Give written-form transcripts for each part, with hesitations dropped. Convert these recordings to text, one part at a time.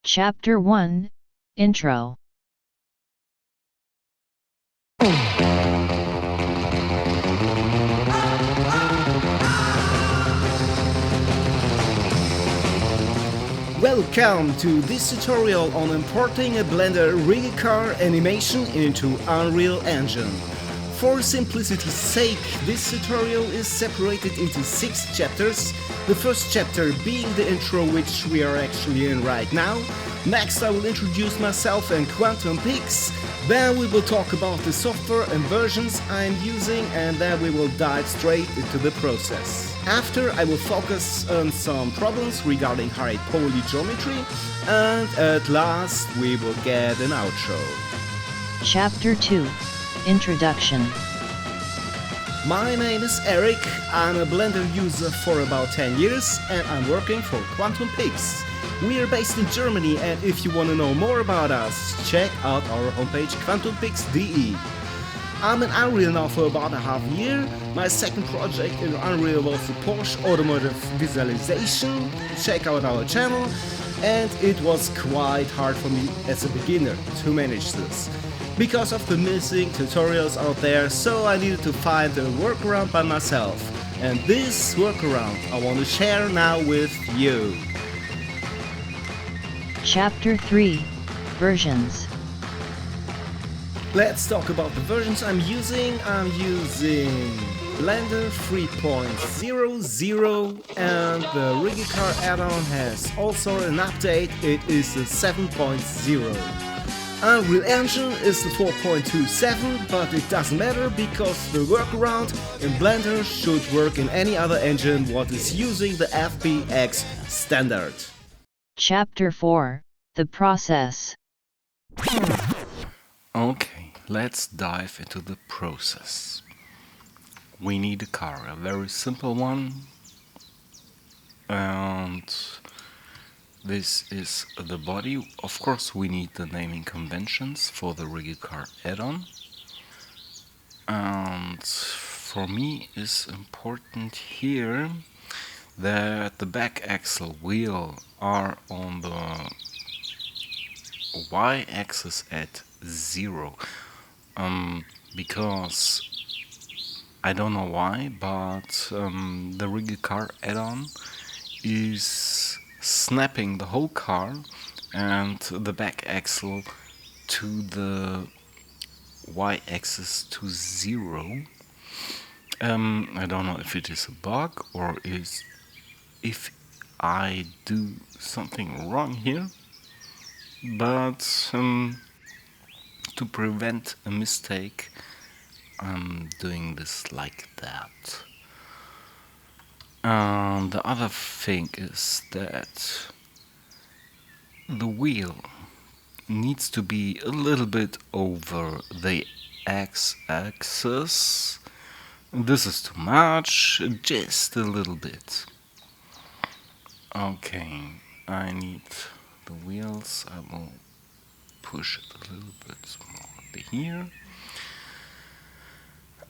Chapter 1 Intro. Welcome to this tutorial on importing a Blender Rigacar animation into Unreal Engine. For simplicity's sake, this tutorial is separated into 6 chapters, the first chapter being the intro which we are actually in right now. Next I will introduce myself and Quantumpix, then we will talk about the software and versions I'm using, and then we will dive straight into the process. After I will focus on some problems regarding high poly geometry, and at last we will get an outro. Chapter 2 Introduction. My name is Eric, I'm a Blender user for about 10 years and I'm working for Quantumpix. We are based in Germany, and if you want to know more about us, check out our homepage quantumpix.de. I'm in Unreal now for about a half year. My second project in Unreal was the Porsche automotive visualization. Check out our channel, and it was quite hard for me as a beginner to manage this because of the missing tutorials out there, so I needed to find a workaround by myself. And this workaround I want to share now with you. Chapter 3 Versions. Let's talk about the versions I'm using. I'm using Blender 3.00 and the Rigacar add-on has also an update. It is the 7.0. Unreal Engine is the 4.27, but it doesn't matter because the workaround in Blender should work in any other engine what is using the FBX standard. Chapter 4 The Process. Okay, let's dive into the process. We need a car, a very simple one, and this is the body. Of course, we need the naming conventions for the Rigacar add-on, and for me it's important here that the back axle wheel are on the y-axis at 0, because I don't know why, but the Rigacar add-on is snapping the whole car and the back axle to the y-axis to 0. I don't know if it is a bug or if I do something wrong here, but to prevent a mistake I'm doing this like that. And the other thing is that the wheel needs to be a little bit over the x-axis. This is too much, just a little bit. Okay, I need the wheels. I will push it a little bit more here.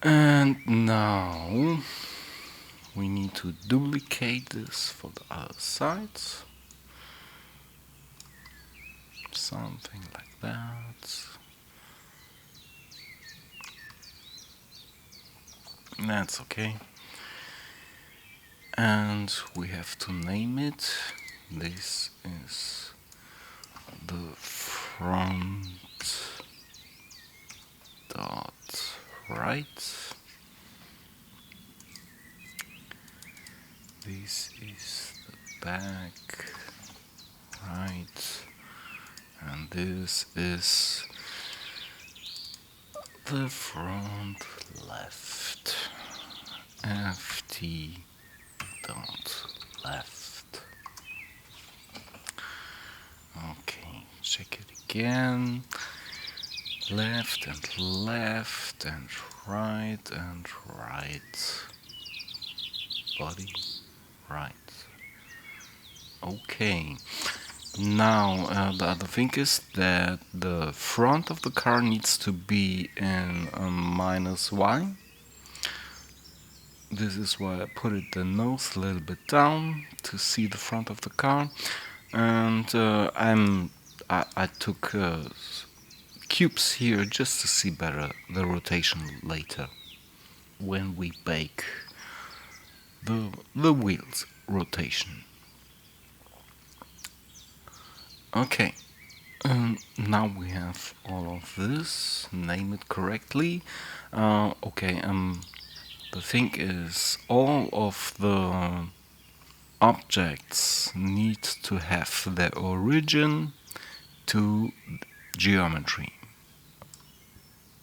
And now we need to duplicate this for the other side. Something like that. That's okay. And we have to name it. This is the front dot right. This is the back right, and this is the front left. FT dot left. Okay, check it again. Left and left and right and right. Body right. Okay. Now the other thing is that the front of the car needs to be in -y. This is why I put it the nose a little bit down to see the front of the car. and I took cubes here just to see better the rotation later when we bake the wheels rotation. Okay, now we have all of this. Name it correctly. Okay. The thing is, all of the objects need to have their origin to geometry.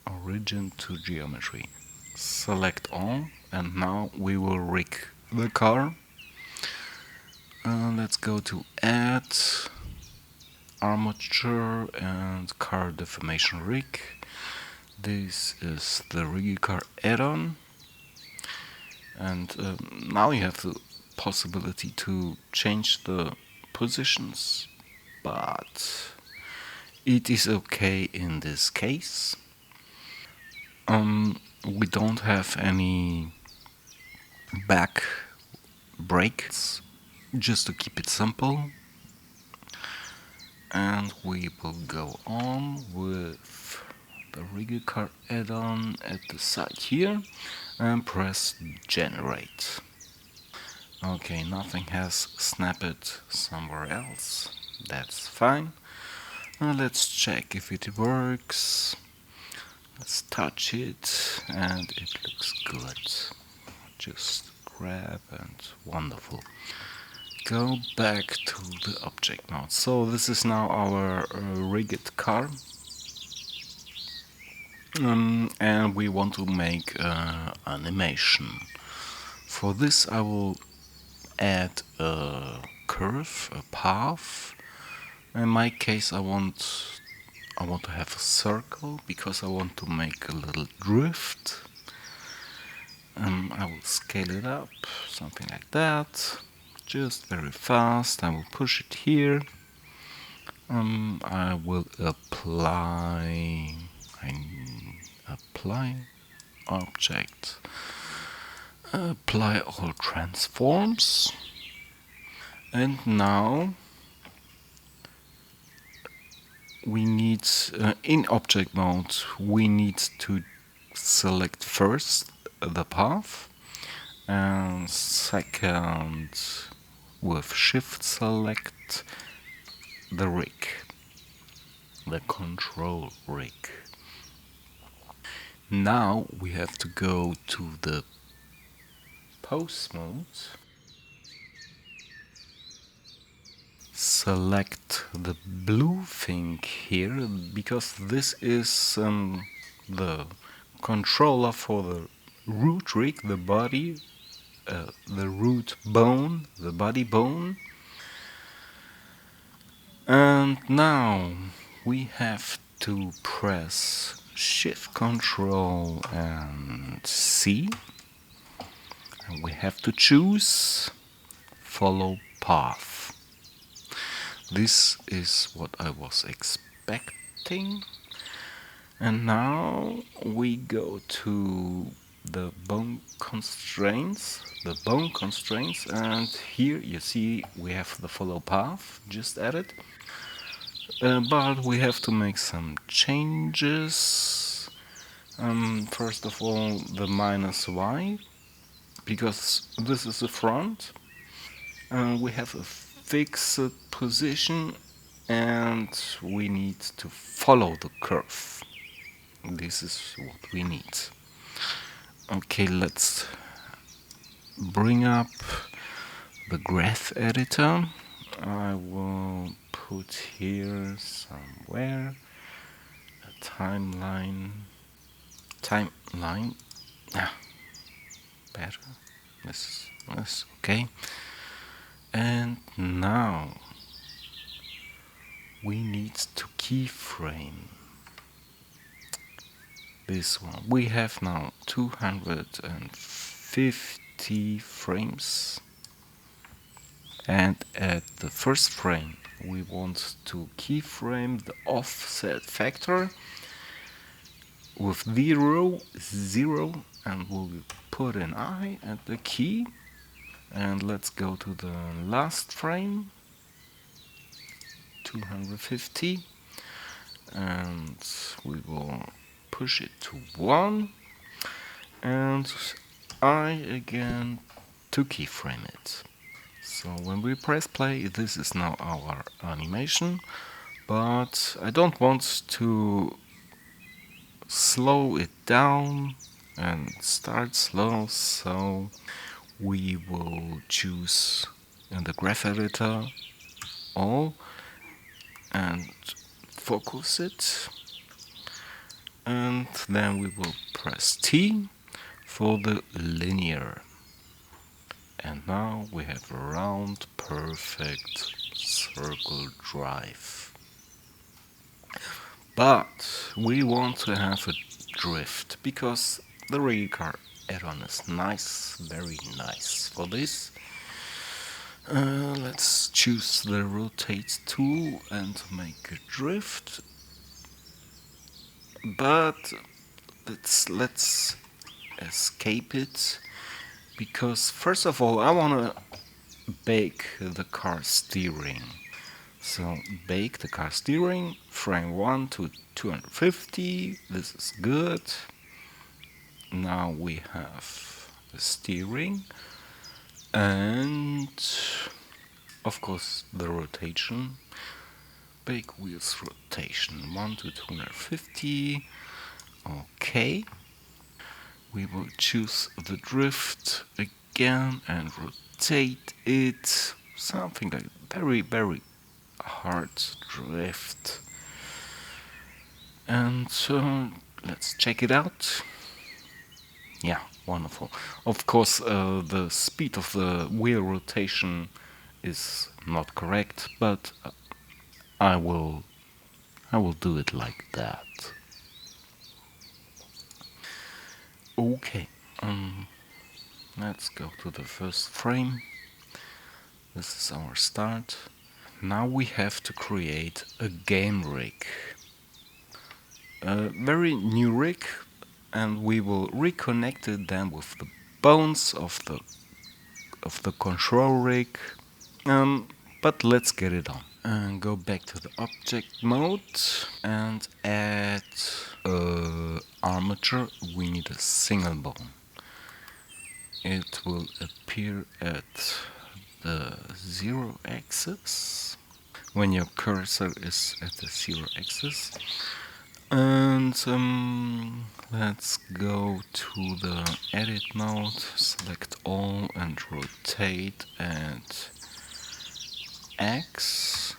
Origin to geometry. Select all, and now we will rig the car. Let's go to Add, Armature, and Car Deformation Rig. This is the Rigacar Addon, and now you have the possibility to change the positions, but it is okay in this case. We don't have any back brakes, just to keep it simple. And we will go on with the Rigacar add-on at the side here and press generate. Okay, nothing has snapped somewhere else. That's fine. Now let's check if it works. Let's touch it, and it looks good. Just grab and wonderful. Go back to the object mode. So this is now our rigged car. And we want to make animation. For this I will add a curve, a path. In my case I want to have a circle because I want to make a little drift. I will scale it up, something like that. Just very fast. I will push it here. I will apply object. Apply all transforms. And now we need in object mode we need to select first the path, and second with shift select the rig, the control rig. Now we have to go to the pose mode, select the blue thing here because this is the controller for the root rig, the body, the root bone, the body bone. And now we have to press Shift, Control and C, and we have to choose Follow Path. This is what I was expecting. And now we go to the bone constraints, and here you see we have the follow path just added. But we have to make some changes. First of all, the -y, because this is the front. We have a fixed position and we need to follow the curve. This is what we need. Okay, let's bring up the graph editor. I will put here somewhere a timeline. Better. This okay. And now we need to keyframe this one. We have now 250 frames, and at the first frame we want to keyframe the offset factor with 0, and we'll put an I at the key. And let's go to the last frame. 250, and we will push it to 1, and I again to keyframe it. So when we press play, this is now our animation, but I don't want to slow it down and start slow, so we will choose in the graph editor all and focus it, and then we will press T for the linear, and now we have a round perfect circle drive. But we want to have a drift because the Rigacar add-on is nice, very nice. For this, let's choose the rotate tool and make a drift. But let's escape it, because first of all I want to bake the car steering. So bake the car steering, frame 1 to 250, this is good. Now we have the steering and of course the rotation. Bake wheels rotation 1 to 250, okay. We will choose the drift again and rotate it, something like very hard drift. And so let's check it out. Yeah, wonderful. Of course, the speed of the wheel rotation is not correct, but I will do it like that. Okay, let's go to the first frame. This is our start. Now we have to create a game rig. A very new rig, and we will reconnect it then with the bones of the control rig. But let's get it on. And go back to the object mode and add armature. We need a single bone. It will appear at the 0 axis when your cursor is at the 0 axis. And let's go to the edit mode, select all and rotate at X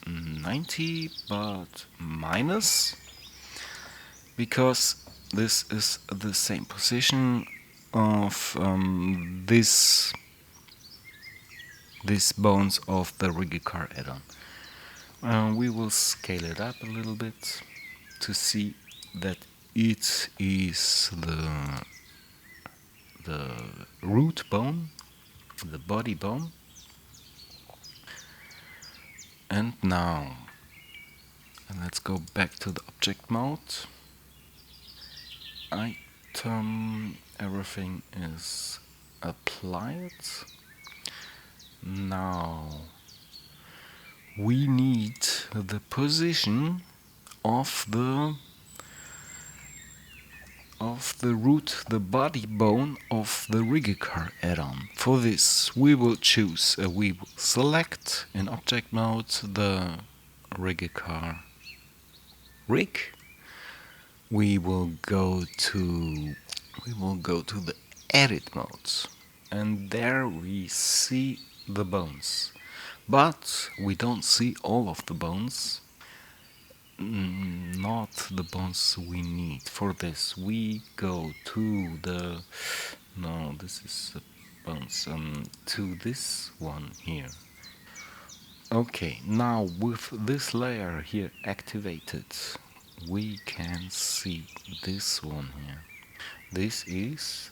90 but minus, because this is the same position of this bones of the Rigacar add-on. We will scale it up a little bit to see that it is the root bone, the body bone. And now let's go back to the object mode. Item, everything is applied. Now we need the position of the root, the body bone of the Rigacar add-on. For this we will choose, we will select in object mode the Rigacar rig. We will go to the edit mode, and there we see the bones, but we don't see all of the bones. Not the bones we need. For this we go to the, no, this is the bones, to this one here. Okay, now with this layer here activated, we can see this one here. This is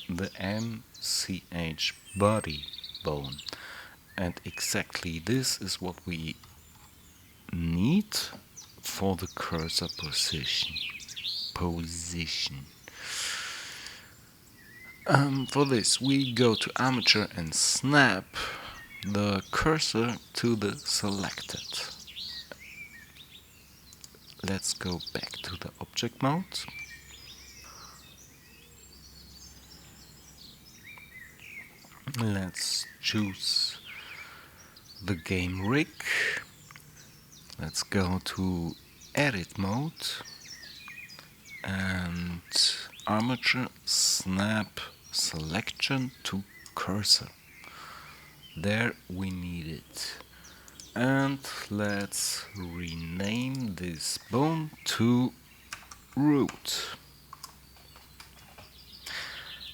the MCH body bone, and exactly this is what we need for the cursor position. For this we go to armature and snap the cursor to the selected. Let's go back to the object mode. Let's choose the game rig. Let's go to edit mode and armature snap selection to cursor. There we need it. And let's rename this bone to root.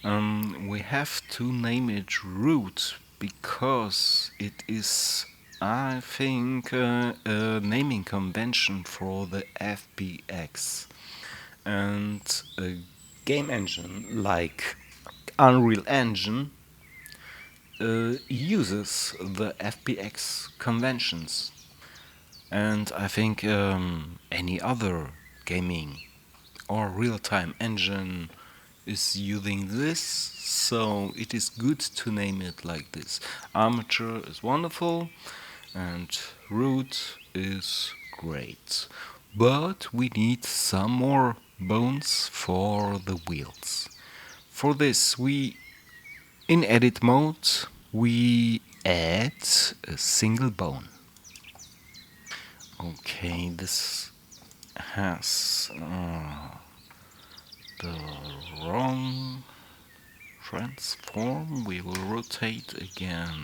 We have to name it root because it is, I think, a naming convention for the FBX. And a game engine like Unreal Engine uses the FBX conventions. And I think any other gaming or real-time engine is using this, so it is good to name it like this. Armature is wonderful and root is great, but we need some more bones for the wheels. For this, in edit mode we add a single bone. Okay, this has the wrong transform. We will rotate again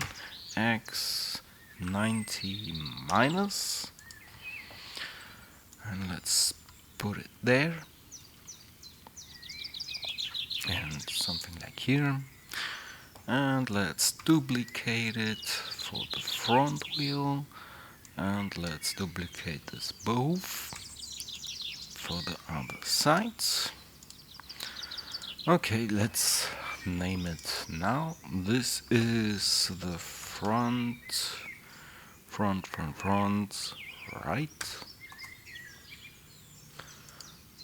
x 90 minus, and let's put it there, and something like here, and let's duplicate it for the front wheel, and let's duplicate this both for the other sides. Okay, let's name it now. This is the front, right.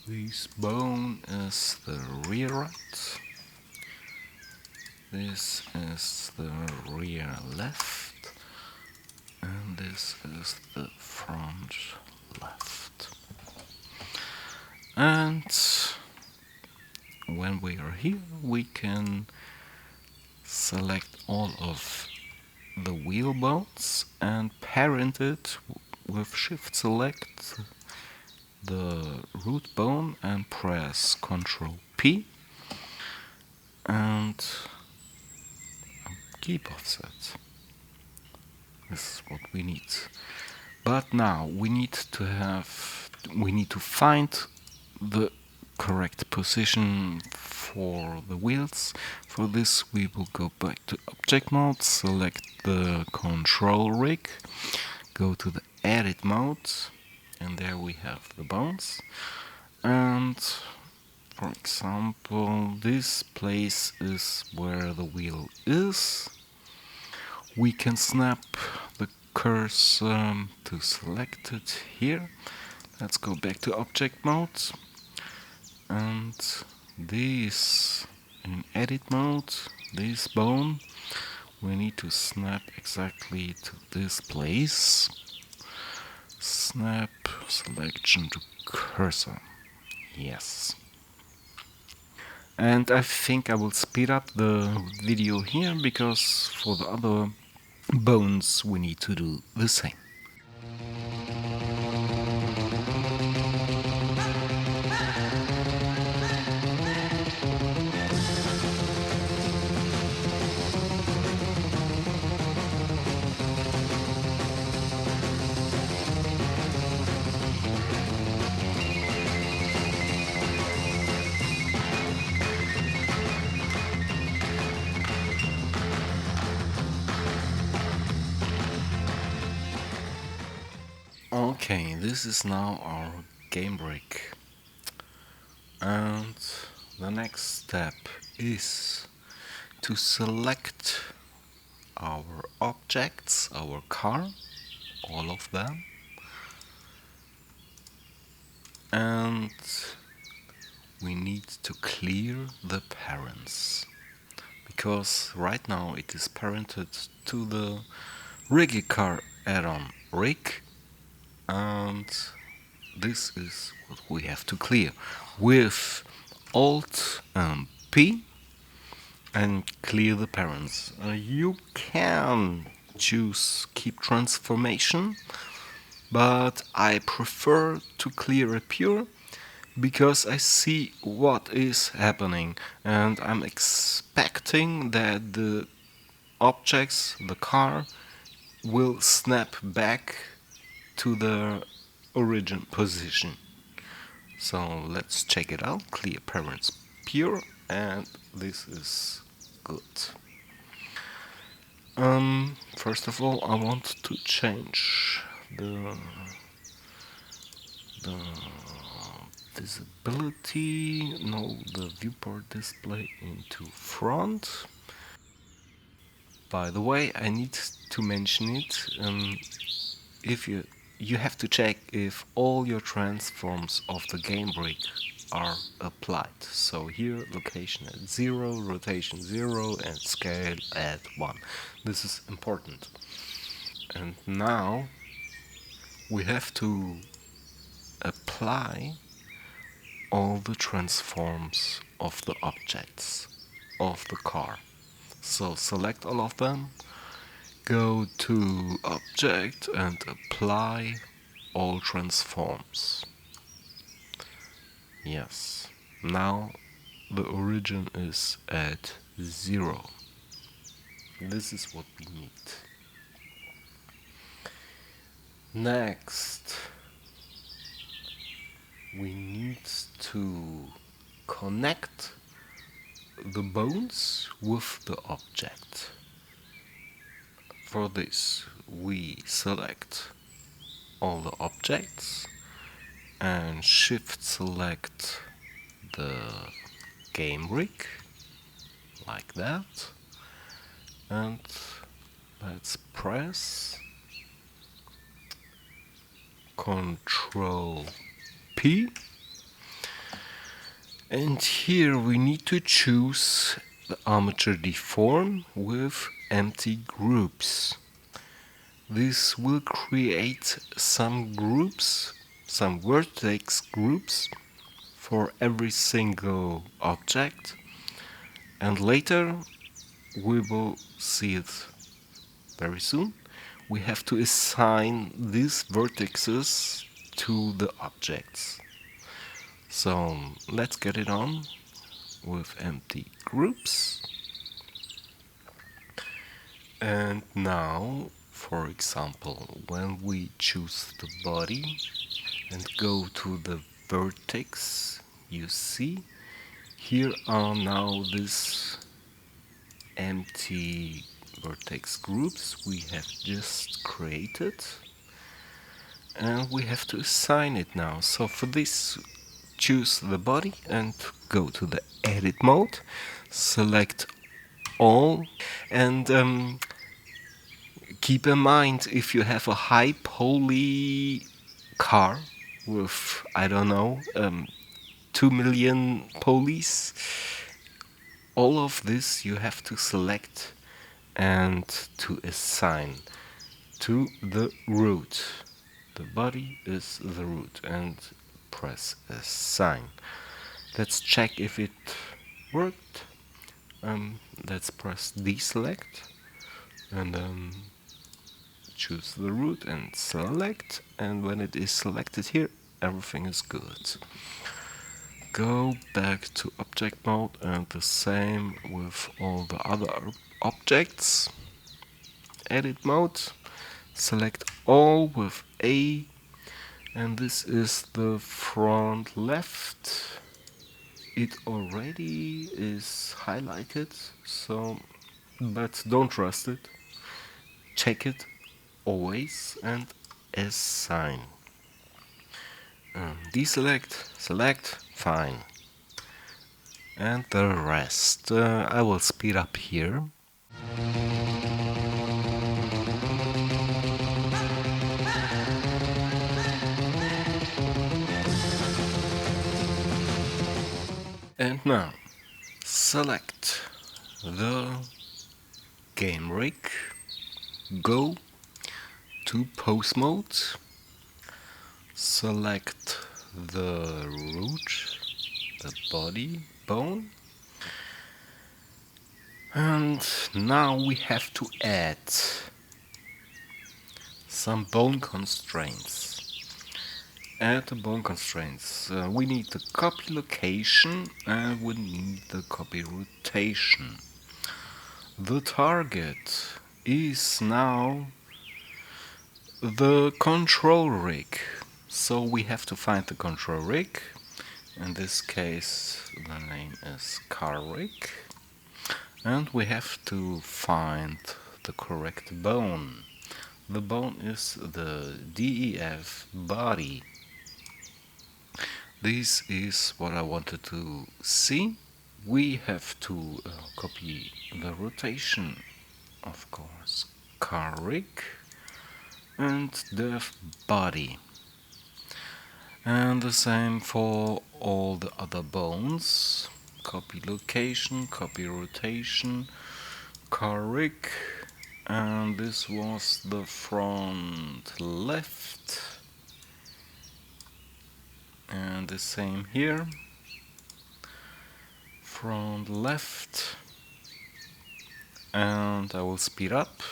This bone is the rear right. This is the rear left. And this is the front left. And when we are here, we can select all of the wheel bones and parent it with shift select the root bone and press Ctrl P and keep offset. This is what we need. But now we need to find the correct position for the wheels. For this we will go back to object mode, select the control rig, go to the edit mode, and there we have the bones. And for example, this place is where the wheel is. We can snap the cursor to select it here. Let's go back to object mode, and this in edit mode, this bone we need to snap exactly to this place. Snap selection to cursor. Yes. And I think I will speed up the video here because for the other bones we need to do the same. Okay, this is now our game break, and the next step is to select our objects, our car, all of them, and we need to clear the parents because right now it is parented to the Rigacar Addon rig, and this is what we have to clear with Alt and P and clear the parents. You can choose keep transformation, but I prefer to clear a pure because I see what is happening and I'm expecting that the objects, the car, will snap back to the origin position. So let's check it out. Clear parents pure, and this is good. First of all, I want to change the visibility, no, the viewport display into front. By the way, I need to mention it. If you have to check if all your transforms of the game rig are applied. So here location at 0, rotation 0 and scale at 1. This is important. And now we have to apply all the transforms of the objects of the car. So select all of them, go to Object and apply all transforms. Yes, now the origin is at 0. This is what we need. Next, we need to connect the bones with the object. For this, we select all the objects and shift select the game rig like that, and let's press Ctrl P, and here we need to choose the armature deform with empty groups. This will create some groups, some vertex groups for every single object, and later we will see it very soon. We have to assign these vertices to the objects. So let's get it on with empty groups. And now, for example, when we choose the body and go to the vertex, you see here are now these empty vertex groups we have just created, and we have to assign it now. So for this, choose the body and go to the edit mode, select all, and keep in mind, if you have a high poly car with, I don't know, 2 million polys, all of this you have to select and to assign to the root. The body is the root, and press assign. Let's check if it worked. Let's press deselect and then choose the root and select, and when it is selected here, everything is good. Go back to object mode and the same with all the other objects. Edit mode, select all with A, and this is the front left. It already is highlighted, so but don't trust it. Check it always and assign. Deselect, select, fine. And the rest I will speed up here. And now select the game rig, go to pose mode, select the root, the body bone, and now we have to add some bone constraints. Add the bone constraints. We need the copy location and we need the copy rotation. The target is now the control rig. So we have to find the control rig. In this case, the name is car rig. And we have to find the correct bone. The bone is the DEF body. This is what I wanted to see. We have to copy the rotation, of course, car rig and DEF body. And the same for all the other bones. Copy location, copy rotation, car rig, and this was the front left. And the same here, front left, and I will speed up.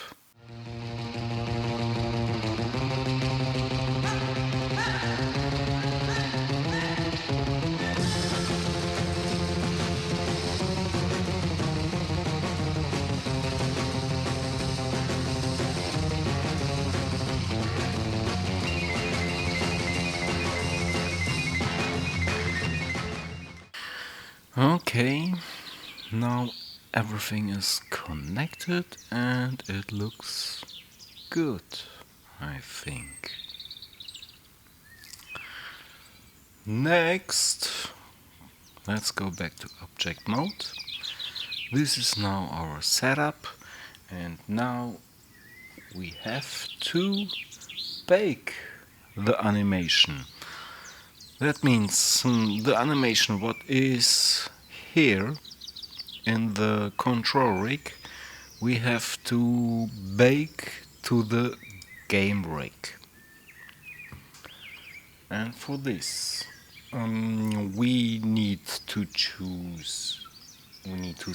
Okay, now everything is connected and it looks good, I think. Next, let's go back to object mode. This is now our setup, and now we have to bake the animation. That means the animation what is here in the control rig, we have to bake to the game rig. And for this, we need to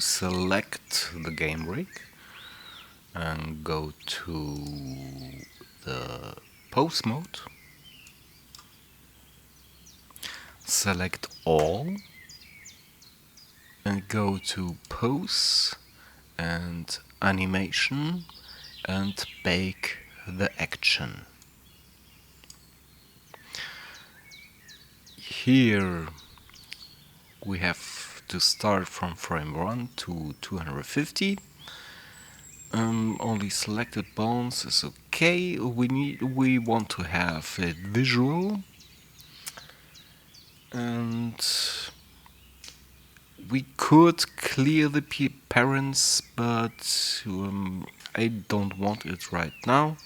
select the game rig and go to the pose mode. Select all and go to pose and animation and bake the action. Here we have to start from frame 1 to 250. Only selected bones is okay. We want to have it visual. And we could clear the parents, but I don't want it right now,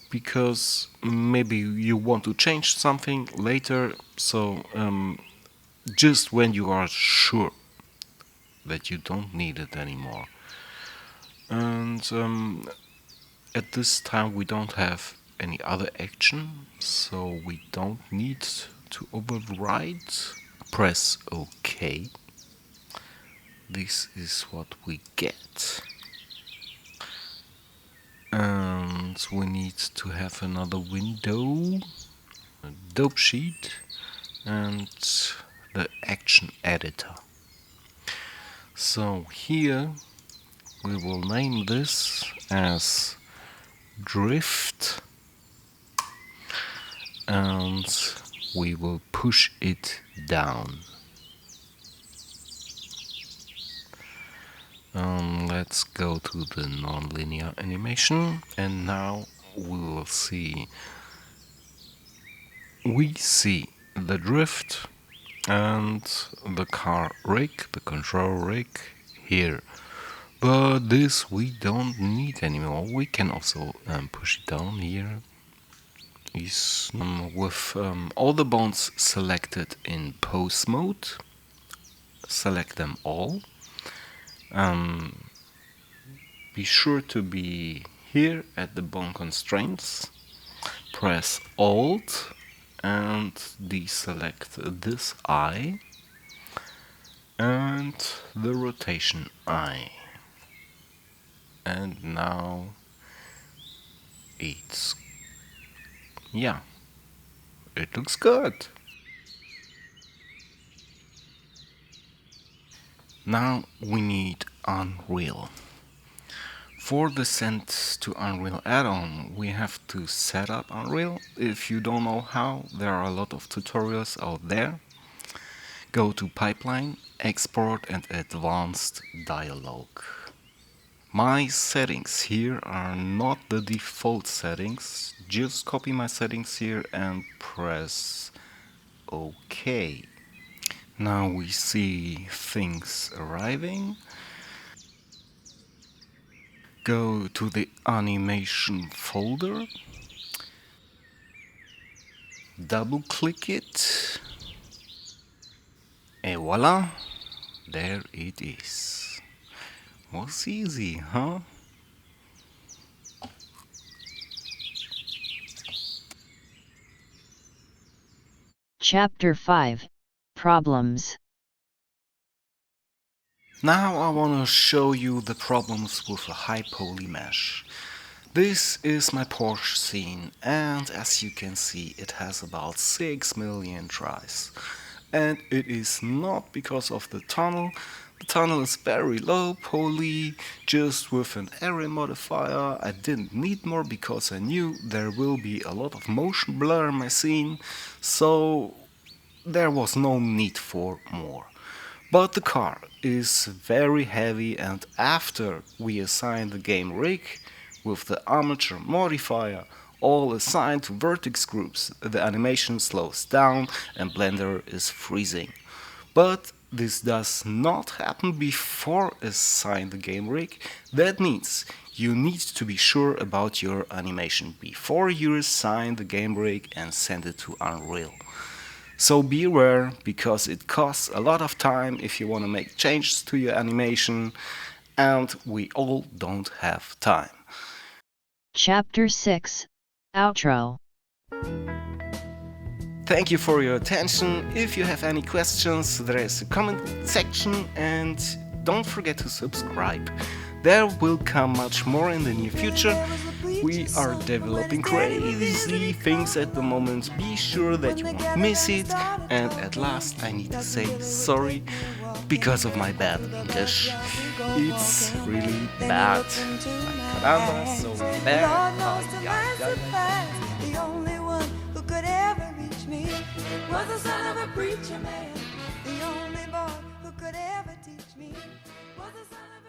because maybe you want to change something later, so just when you are sure that you don't need it anymore. And at this time we don't have any other action, so we don't need to override. Press OK. This is what we get. And we need to have another window, a dope sheet, and the action editor. So here we will name this as drift, and we will push it down. Let's go to the nonlinear animation, and now we see the drift and the car rig, the control rig here. But this we don't need anymore. We can also push it down here. With all the bones selected in pose mode, select them all Um, be sure to be here at the bone constraints. Press Alt and deselect this eye and the rotation eye. And now it's, yeah, it looks good. Now we need Unreal. For the send to Unreal add-on, we have to set up Unreal. If you don't know how, there are a lot of tutorials out there. Go to Pipeline, Export and Advanced Dialog. My settings here are not the default settings. Just copy my settings here and press OK. Now we see things arriving. Go to the animation folder, double click it, and voila, there it is. Was easy, huh? Chapter 5, Problems. Now I want to show you the problems with a high poly mesh. This is my Porsche scene, and as you can see it has about 6 million tries. And it is not because of the tunnel. The tunnel is very low poly, just with an array modifier. I didn't need more because I knew there will be a lot of motion blur in my scene, so there was no need for more. But the car is very heavy, and after we assign the game rig with the armature modifier all assigned to vertex groups, the animation slows down and Blender is freezing. But this does not happen before assign the game rig. That means you need to be sure about your animation before you assign the game rig and send it to Unreal. So be aware, because it costs a lot of time if you want to make changes to your animation, and we all don't have time. Chapter 6, Outro. Thank you for your attention. If you have any questions, there is a comment section, and don't forget to subscribe. There will come much more in the near future. We are developing crazy things at the moment. Be sure that you won't miss it. And at last I need to say sorry because of my bad English. It's really bad. Ay, caramba, so bad. The only one who could ever reach me was the son of a preacher man. The only boy who could ever teach me was the son of